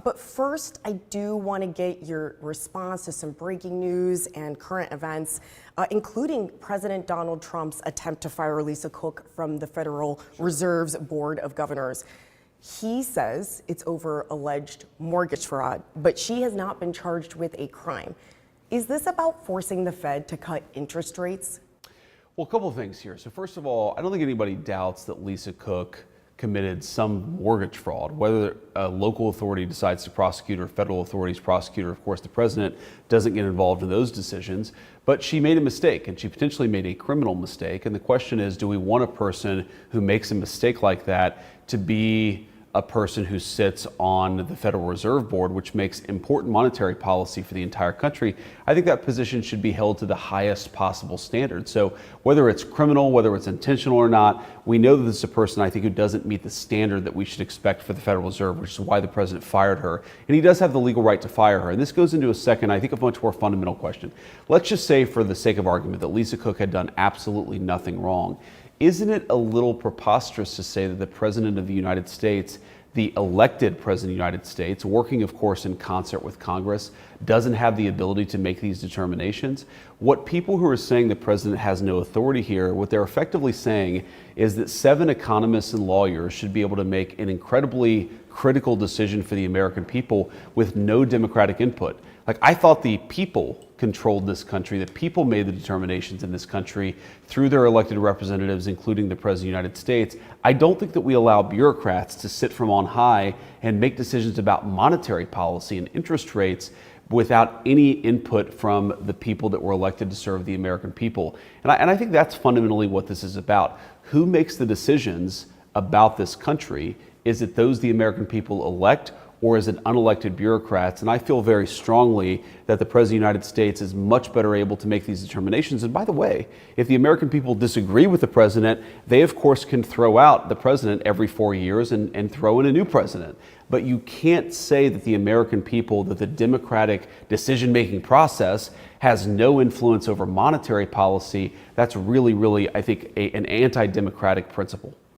But first, I do want to get your response to some breaking news and current events, including President Donald Trump's attempt to fire Lisa Cook from the Federal Reserve's Board of Governors. He says it's over alleged mortgage fraud, but she has not been charged with a crime. Is this about forcing the Fed to cut interest rates? Well, a couple of things here. So first of all, I don't think anybody doubts that Lisa Cook committed some mortgage fraud. Whether a local authority decides to prosecute or federal authorities prosecute, or of course the president doesn't get involved in those decisions, but she made a mistake, and she potentially made a criminal mistake. And the question is, do we want a person who makes a mistake like that to be a person who sits on the Federal Reserve Board, which makes important monetary policy for the entire country? I think that position should be held to the highest possible standard. So whether it's criminal, whether it's intentional or not, we know that this is a person, I think, who doesn't meet the standard that we should expect for the Federal Reserve, which is why the president fired her. And he does have the legal right to fire her. And this goes into a second, I think, a much more fundamental question. Let's just say, for the sake of argument, that Lisa Cook had done absolutely nothing wrong. Isn't it a little preposterous to say that the President of the United States, the elected President of the United States, working of course in concert with Congress, doesn't have the ability to make these determinations? What people who are saying the President has no authority here, what they're effectively saying is that 7 economists and lawyers should be able to make an incredibly critical decision for the American people with no democratic input. Like, I thought the people controlled this country, that people made the determinations in this country through their elected representatives, including the President of the United States. I don't think that we allow bureaucrats to sit from on high and make decisions about monetary policy and interest rates without any input from the people that were elected to serve the American people. And I think that's fundamentally what this is about. Who makes the decisions about this country? Is it those the American people elect, or is it unelected bureaucrats? And I feel very strongly that the President of the United States is much better able to make these determinations. And by the way, if the American people disagree with the president, they of course can throw out the president every 4 years and throw in a new president. But you can't say that the American people, that the democratic decision-making process has no influence over monetary policy. That's really, I think, an anti-democratic principle.